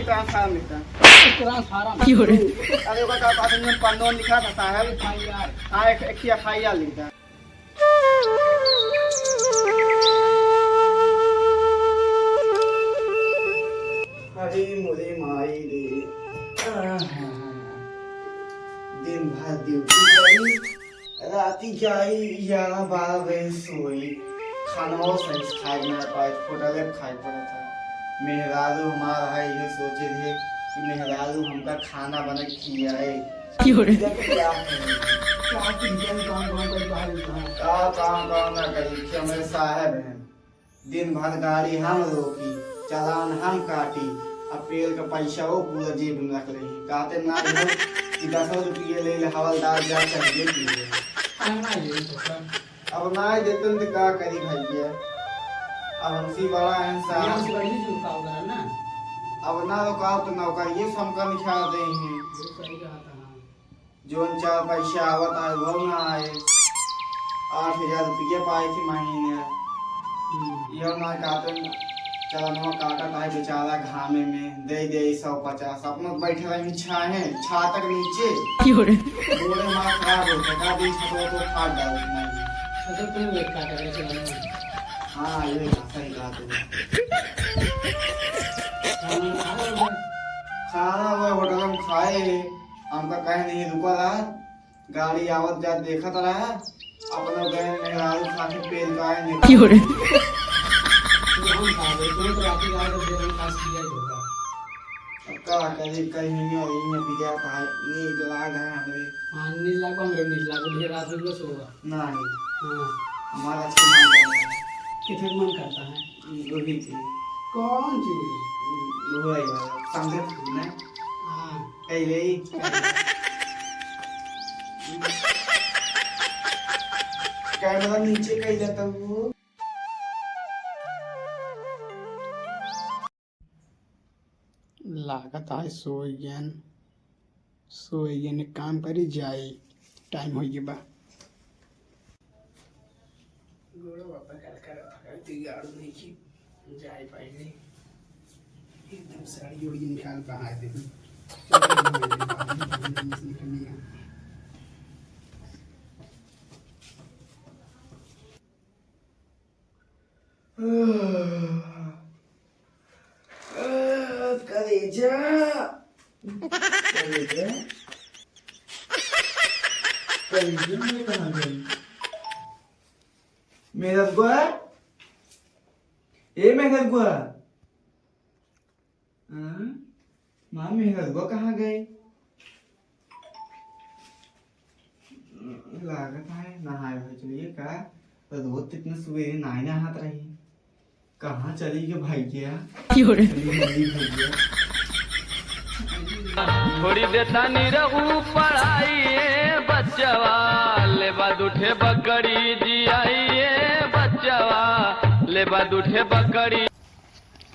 की ट्रांसफार्म लिखता है। अरे का पास में पन्नो लिखा था साहब FIR। हाँ एक FIR लिखता है। अरे मुझे माई रे, दिन भर ड्यूटी गई, राती जाई 11-12 बजे सोई, खाना वो सही खाए ना पाए, होटल में खाए पड़ा था। मेहरारू हमारा है ये सोचे थे कि मेहरारू हमका खाना बना खिलाए। काम ना करी कि हमारे साहब हैं, दिन भर गाड़ी हम रोकी, चालान हम काटी, अब पेड़ का पैसा वो पूरा जेब में रख रही, कहते ना कि 10 रुपये ले हवलदार जा चाहिए पीए। अब ना देते तो क्या करी भैया, अब हमसे बड़ा इंसान अब ना रुकाओ तो नौकर ये हमका निकाल दे हैं, जो 4 पैसे आवत आए वो ना आए। 8,000 रुपये पाए थे महीने, ये ना कहते चलो काका ताए बेचारा घामे में दे 150, अपना बैठे रहे छाहे छा तक नीचे बोले मार खराब होता का दी छतो तो फाड़ डाल नहीं। हाँ ये सही बात है। खाना वो होटल में खाए, हमका कहीं नहीं रुका रहा, गाड़ी आवत जात देखा रहा, अपना गए मेहरारू खा के पेल गाय नहीं का कहीं कहीं और ये बिया भाई ये लाग है हमरे। हां नील लाग हमरे नील लाग ढेर रात में बस होगा नहीं। हां हमारा अच्छा मन करता है। कितने मन करता है वही चीज। कौन चीज? वही समझे ना। हां कहीं ले कैमरा नीचे कहीं जाता वो लागत है सोइयन एक काम करी जाए टाइम हो गया बा गोड़ो बापा कर थकाती गाड़ नहीं की जाए पहले एकदम साड़ी ओड़ी निकाल बाहर दे कलेजा में कहाँ गई मेरा गुआ ये मेरा गुआ माँ मेरा गुआ कहाँ गए लागत है नहाए हुए चलिए का रोज इतने सवेरे नहाए नहात रही कहाँ चली गई भैया थोड़ी देता नहीं रहू पढ़ाई बच्चवा ले बाद उठे बकरी जियाइए बच्चवा ले बाद उठे बकरी।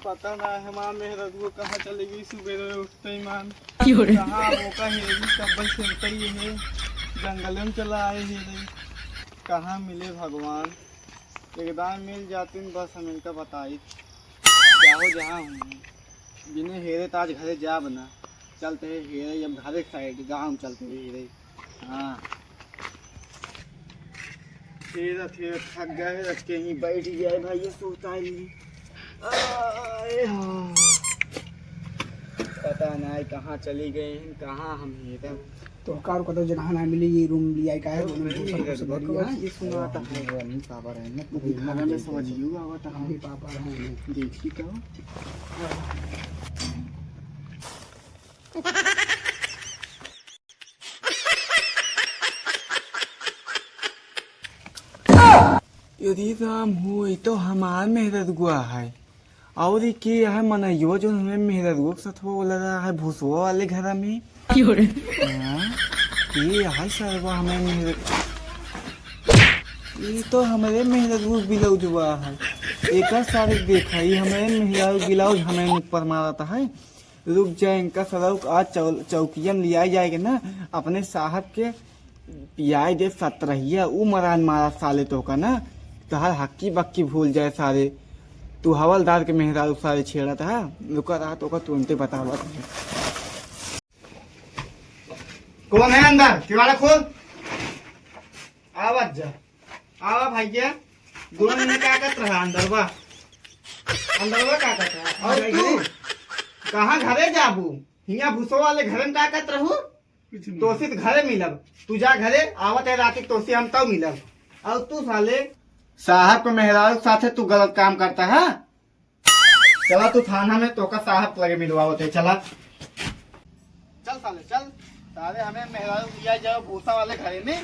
पता ना है माँ मेहरा वो कहाँ चली गई सुबह उठते ही मान कहाँ मौका है कब से ही है जंगल में चला आए ही नहीं कहाँ मिले भगवान एकदम मिल जाती बस हम इनका बताई जाओ जहाँ हूँ बिना हेरे ताज घरे जा बना चलते हैं हेरे अब घर साइड गाँव चलते हैं हेरे। हाँ फिर थक गए रख के ही बैठ गए भाई ये सोता ही नहीं पता नहीं कहाँ चली गई कहाँ हम हेरे तो कार को तो जगह ना मिली ये रूम लिया का है ये सुनाता है नहीं पापा रहने खाना में समझियो आवत हम भी पापा हैं देखी तो यदि राम हुई तो हमार मेहरत गुआ है और के है मनइयो जो हमें मेहरत गुआ साथ हो लगा है भूसवा वाले घर में ये है सर्वा हमें मेहरत ये तो हमारे मेहरत गुआ ब्लाउज हुआ है एक सारे देखा ही हमें मेहरत ब्लाउज हमें ऊपर मारा है रुक जाए इनका सलाउक आज चौकियन लिया जाएगा ना अपने साहब के पियाई दे 17 वो मरान मारा साले तो का ना तो हर हक्की बक्की भूल जाए सारे तू हवलदार के मेहरारू सारे छेड़ा था, रुका रहा तो का तुरंते बतावा। कौन है अंदर? किवाड़ा खोल। आवाज जा, आवा भैया। दोनों ने क्या कर रहा अंदर बा? अंदर बा क्या कर रहा? और तू कहाँ घरे जाबू? हिया भूसो वाले घरे में क्या कर रहू? तोसी घरे मिलब, तू जा घरे। आवत है रात तोसी हम तब मिलब। और तू साले साहब को मेहरारू साथे तू गलत काम करता है। चला तू थाना में तो का साहब लगे मिलवावत है। चला चल साले चल। साले हमें मेहरारू लिया जाओ भूसा वाले घरे में।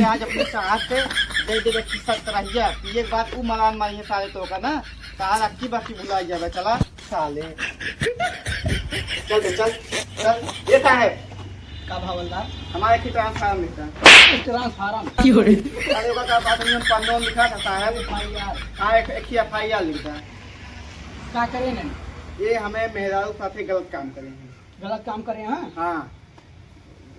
आज अपने साहब से दे दे रखी सख्त रहिया कि एक बात तू मलान मारी है साले तो का ना साल अक्की बाकी बुलाई जावे। चला साले चल दे चल चल। ये साहब का हवलदार हमारे की ट्रांसफार्म लिखता है। ट्रांसफार्म अरे ओका का बात नहीं पंडों लिखा था साहब। हाँ एक ही FIR लिखता है। क्या करे ना? ये हमें मेहरारू साथे गलत काम करे हैं। गलत काम करे हैं? हाँ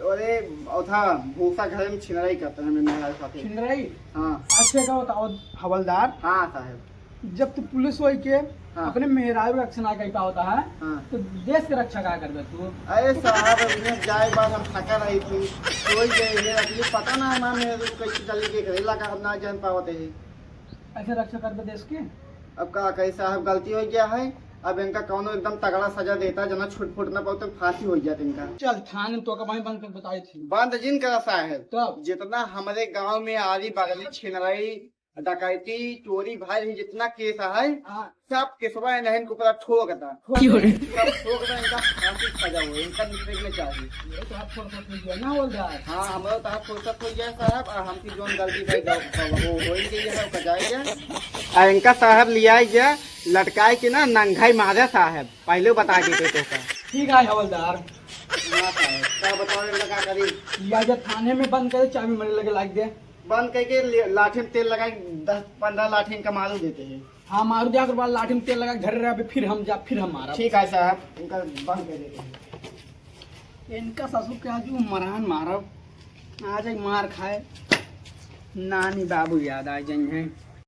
अरे था भूसा घर में छिनराई करते हैं हमें मेहरारू साथे। छिनराई? हाँ अच्छे का बताओ हवलदार। हाँ साहब। जब तू पुलिस हो के हाँ। अपने मेहरारू रक्षा ना कर होता है हाँ। तो देश की रक्षा क्या करबे तू? अरे साहब अभी जाए बाद हम थका रही थी सोई गए है। अभी पता ना हमारे मेहरारू कैसे चली गई घर इलाका हम ना जान पावते है। ऐसे रक्षा करबे देश की? अब का कहीं साहब गलती हो गया है। अब इनका कौन एकदम तगड़ा सजा देता जना छुट फुट ना पाओ तो फांसी हो जाती इनका। चल थाने तो का वहीं बंद कर बताई थी। बंद जिन करा साहब तब जितना हमारे गांव में आरी बगली छिनराई डकैती चोरी भाई जितना केस है हाँ। सब केसवा इन्हें को पूरा ठोकता सब ठोकता। इनका फांसी सजा हो इनका निकलने चाहिए। ये तो आप छोड़ दिया ना हवलदार। हाँ हमारा तो हाथ फुर्सत हो गया साहब और हमकी जोन गलती भाई हो ही गई है जाएगा। और इनका साहब लिया गया लटकाए के ना नंगाई मारे साहब पहले बता देते तो का। ठीक है हवलदार। हाँ साहब क्या बताओ लगा करी या जब थाने में बंद करे चाबी मरे लगे लाग दे। बंद करके लाठी में तेल लगाए 10-15 लाठी इनका मालूम देते हैं। हाँ मार दिया बाद लाठी में तेल लगा घर रहे फिर हम मारा। ठीक है साहब इनका बंद कर देते हैं। इनका ससुर के आज मरहन मारब आज मार खाए नानी बाबू याद आ जाए हैं।